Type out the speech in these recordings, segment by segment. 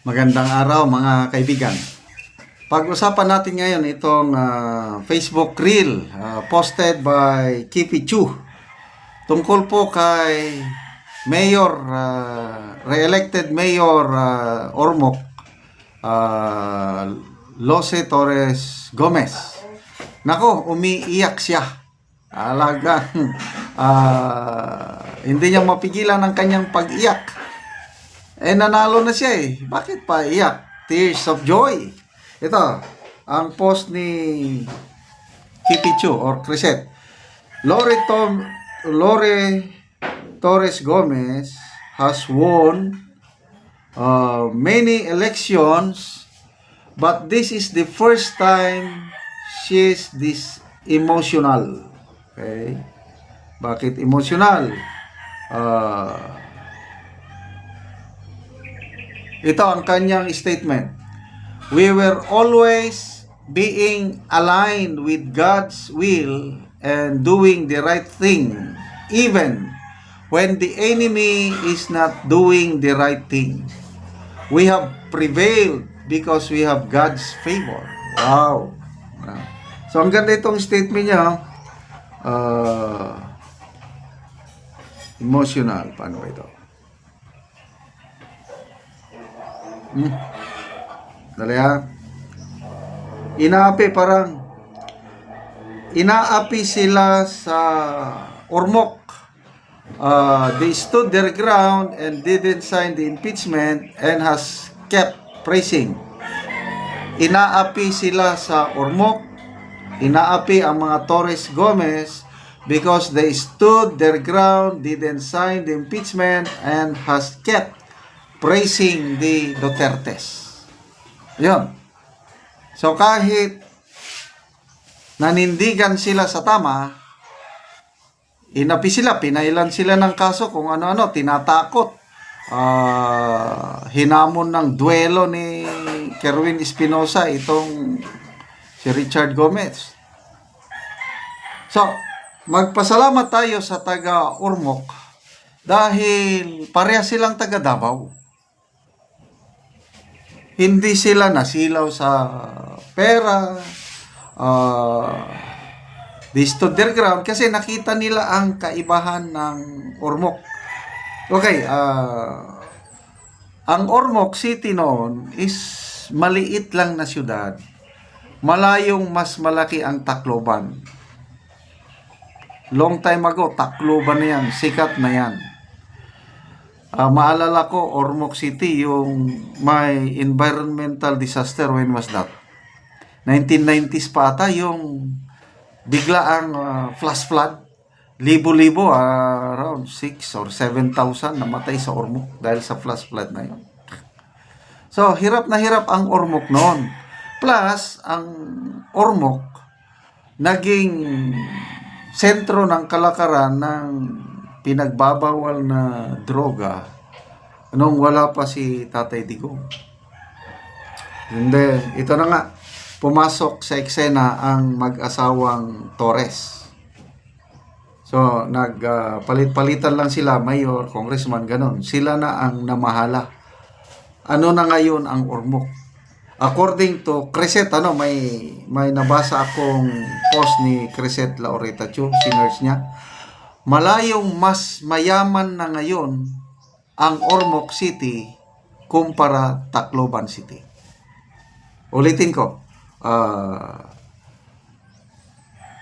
Magandang araw mga kaibigan. Pag-usapan natin ngayon itong Facebook Reel posted by Kipi Chu tungkol po kay Mayor, re-elected Mayor Ormoc, Lose Torres Gomez. Nako, umiiyak siya. Alagang hindi niya mapigilan ang kanyang pag-iyak. Nanalo na siya eh. Bakit pa iyak? Tears of joy. Ito, ang post ni Kipichu or Crisette. Lore Torres Gomez has won many elections, but this is the first time she is this emotional. Okay? Bakit emotional? Ito ang kanyang statement. We were always being aligned with God's will and doing the right thing, even when the enemy is not doing the right thing. We have prevailed because we have God's favor. Wow! So, ang ganda itong statement niya. Emotional. Paano ba ito? Dali ha. Inaapi sila sa Ormoc. They stood their ground and didn't sign the impeachment and has kept praising. Inaapi sila sa Ormoc. Inaapi ang mga Torres Gomez because they stood their ground, didn't sign the impeachment, and has kept praising the Dutertes. Yun. So kahit nanindigan sila sa tama, inapi sila, pinailan sila ng kaso kung ano-ano, tinatakot. Hinamon ng duelo ni Kerwin Espinosa itong si Richard Gomez. So, magpasalamat tayo sa taga Ormoc dahil pareha silang taga Davao. Hindi sila nasilaw sa pera. They stood their ground kasi nakita nila ang kaibahan ng Ormoc. Okay, ang Ormoc City noon is maliit lang na syudad. Malayong mas malaki ang Tacloban. Long time ago, Tacloban na yan. Sikat na yan. Maalala ko, Ormoc City, yung may environmental disaster, when was that? 1990s pa ata, yung biglaang flash flood. Libo-libo, around 6 or 7,000 namatay sa Ormoc dahil sa flash flood na yun. So, hirap na hirap ang Ormoc noon. Plus, ang Ormoc naging sentro ng kalakaran ng pinagbabawal na droga nung wala pa si Tatay Digong. And then, ito na nga, pumasok sa eksena ang mag-asawang Torres. So, nagpalit-palitan lang sila, mayor, congressman, ganon. Sila na ang namahala. Ano na ngayon ang Ormoc? According to Crisette, may nabasa akong post ni Crisette Laureta Chu, sinners niya. Malayong mas mayaman na ngayon ang Ormoc City kumpara Tacloban City. Ulitin ko,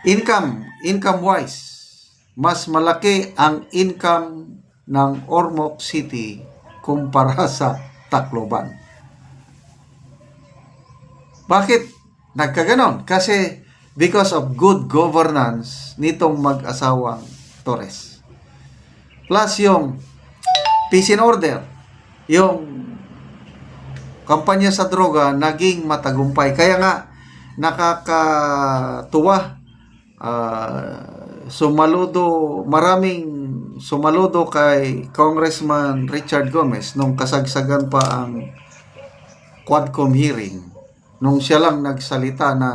income wise, mas malaki ang income ng Ormoc City kumpara sa Tacloban. Bakit nagkaganon? Kasi because of good governance nitong mag-asawang Torres. Plus yung peace and order, yung kampanya sa droga naging matagumpay. Kaya nga nakakatuwa, maraming sumaludo kay Congressman Richard Gomez nung kasagsagan pa ang Quadcom hearing. Nung siya lang nagsalita na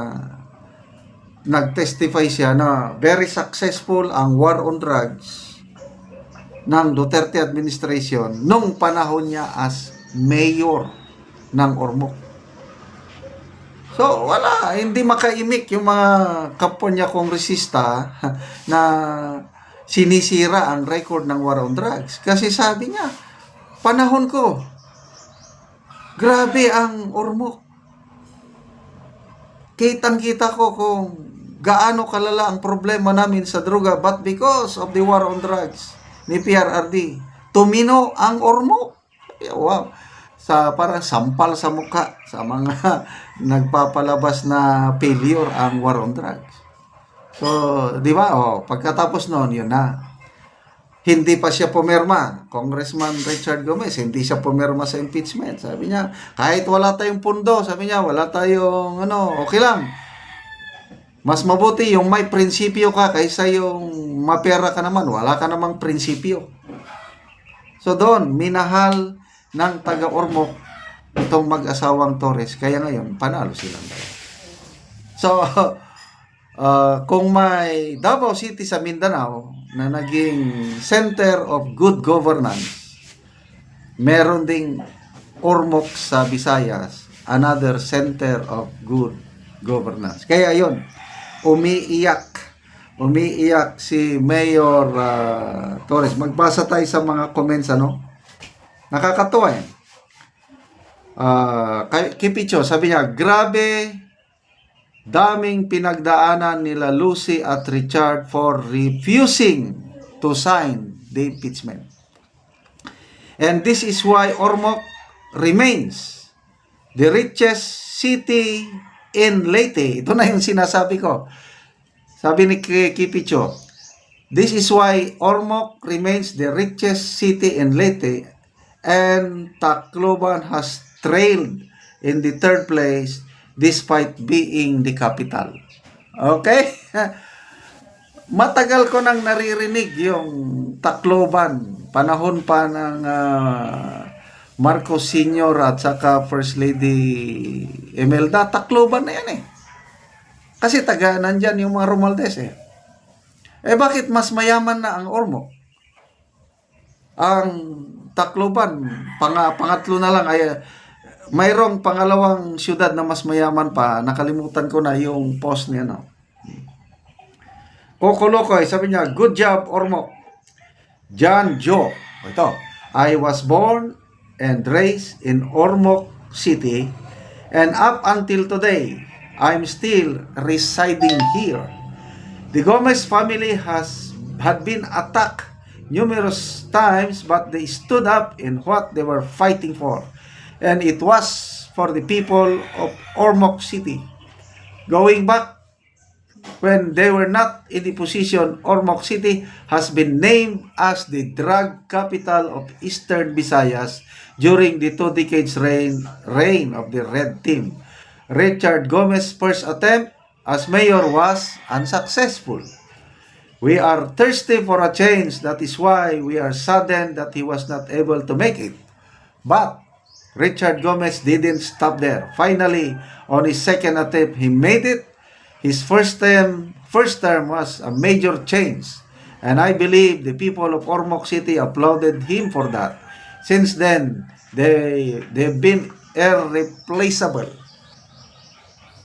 nag-testify siya na very successful ang war on drugs ng Duterte administration nung panahon niya as mayor ng Ormoc. So, wala. Hindi makaimik yung mga kapwa niya kongresista na sinisira ang record ng war on drugs. Kasi sabi niya, panahon ko, grabe ang Ormoc. Kitang-kita ko kung gaano kalala ang problema namin sa droga, but because of the war on drugs ni PRRD, tumino ang Ormoc. Wow. Parang sampal sa mukha sa mga nagpapalabas na failure ang war on drugs. So, di ba? Pagkatapos noon, yun na. Hindi pa siya pumirma. Congressman Richard Gomez, hindi siya pumirma sa impeachment. Sabi niya, kahit wala tayong pundo, sabi niya, wala tayong, okay lang. Mas mabuti yung may prinsipyo ka kaysa yung mapera ka naman. Wala ka namang prinsipyo. So doon, minahal ng taga-Ormoc itong mag-asawang Torres. Kaya ngayon, panalo silang dalawa. So, kung may Davao City sa Mindanao na naging center of good governance, meron ding Ormoc sa Visayas, another center of good governance. Kaya yun, umiiyak si Mayor Torres. Magbasa tayo sa mga comments, nakakatuwa yan. Kipicho, sabi niya, grabe, daming pinagdaanan nila Lucy at Richard for refusing to sign the impeachment. And this is why Ormoc remains the richest city in Leyte. Ito na yung sinasabi ko. Sabi ni Kipicho, this is why Ormoc remains the richest city in Leyte and Tacloban has trailed in the third place despite being the capital. Okay? Matagal ko nang naririnig yung Tacloban. Panahon pa ng Marcos Sr. at saka First Lady Imelda. Tacloban na yan eh. Kasi nandyan yung mga Romualdez eh. Bakit mas mayaman na ang Ormoc? Ang Tacloban, pangatlo na lang ay mayroong pangalawang syudad na mas mayaman pa. Nakalimutan ko na yung post niya. Kokolokoy, sabi niya, good job Ormoc. John Joe, ito, I was born and raised in Ormoc City and up until today, I'm still residing here. The Gomez family had been attacked numerous times, but they stood up in what they were fighting for. And it was for the people of Ormoc City. Going back, when they were not in the position, Ormoc City has been named as the drug capital of Eastern Visayas during the 2 decades reign of the Red Team. Richard Gomez's first attempt as mayor was unsuccessful. We are thirsty for a change. That is why we are saddened that he was not able to make it. But Richard Gomez didn't stop there. Finally, on his second attempt, he made it. His first term was a major change, and I believe the people of Ormoc City applauded him for that. Since then, they've been irreplaceable.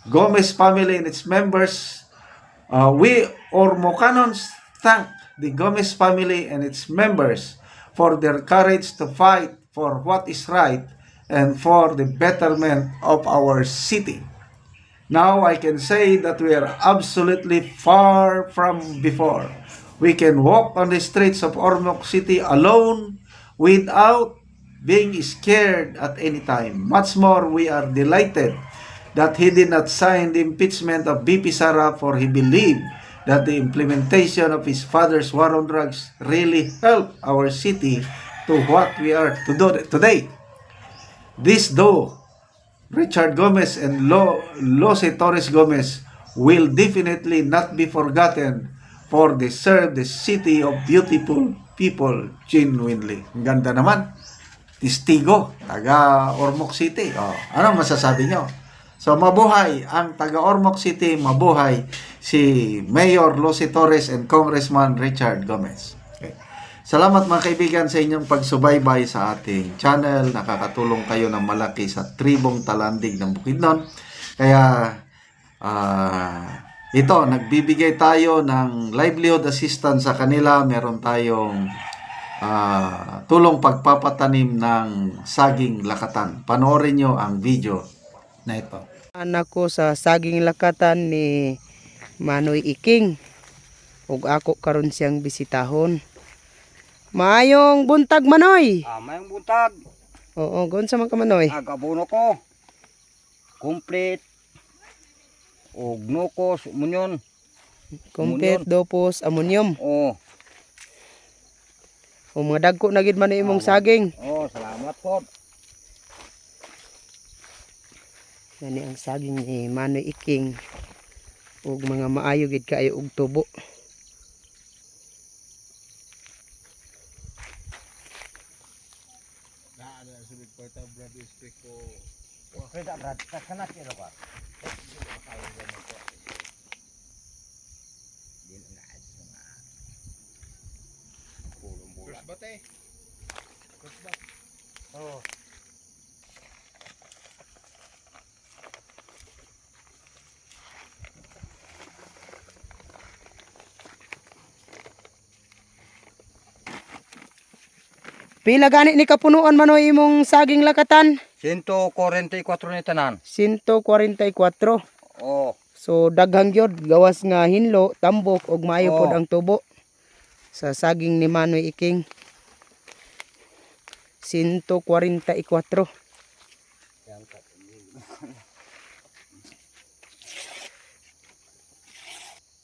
Gomez family and its members, we Ormocanons thank the Gomez family and its members for their courage to fight for what is right and for the betterment of our city. Now I can say that we are absolutely far from before. We can walk on the streets of Ormoc City alone without being scared at any time. Much more, we are delighted that he did not sign the impeachment of BP Sara, for he believed that the implementation of his father's war on drugs really helped our city to what we are today. This though, Richard Gomez and Lose Torres Gomez will definitely not be forgotten, for they serve the city of beautiful people genuinely. Ang ganda naman. Testigo, taga Ormoc City. Ano masasabi nyo? So, mabuhay ang taga Ormoc City, mabuhay si Mayor Lose Torres and Congressman Richard Gomez. Okay. Salamat mga kaibigan sa inyong pagsubaybay sa ating channel. Nakakatulong kayo ng malaki sa tribong Talandig ng Bukidnon. Kaya ito, nagbibigay tayo ng livelihood assistance sa kanila. Meron tayong tulong pagpapatanim ng saging lakatan. Panoorin nyo ang video na ito. Anak ko sa saging lakatan ni Manoy Iking. Ug ako karon siyang bisitahon. Maayong buntag Manoy. Mayang buntag. Oo, gonsa man ka Manoy? Agabono ko. Complete. Og nukos, munyon. Complete dopos ammonium. Oh, O mga dagko na gid man imong saging. oh, salamat po. Gani ang saging ni Manoy Iking. Ug mga maayo gid kaayo og tubo. Pwede brad, kasanat ito ka. Oh. Pila gani ni kapunuan Manoy imong saging lakatan? 144 ni tanan. 144. Oh, So daghang gyud gawas nga hinlo, tambok ug maayo Oo. pod ang tubo sa saging ni Manoy Iking. 144.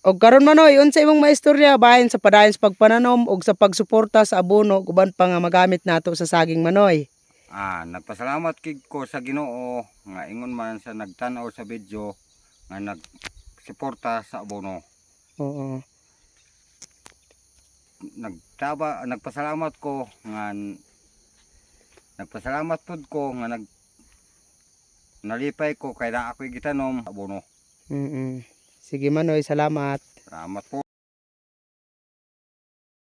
Og karon Manoy, unsa imong maistorya bahin sa padayon sa pagpananom ug sa pagsuporta sa abono uban pa nga magamit nato sa saging Manoy? nagpasalamat kid ko sa Ginoo nga ingon man sa nagtan-aw sa video nga nagsuporta sa abono. Oo. Nagpasalamat ko nga nalipay ko kay na ako'y gitanom abono. Sige Manoy, salamat. Salamat po.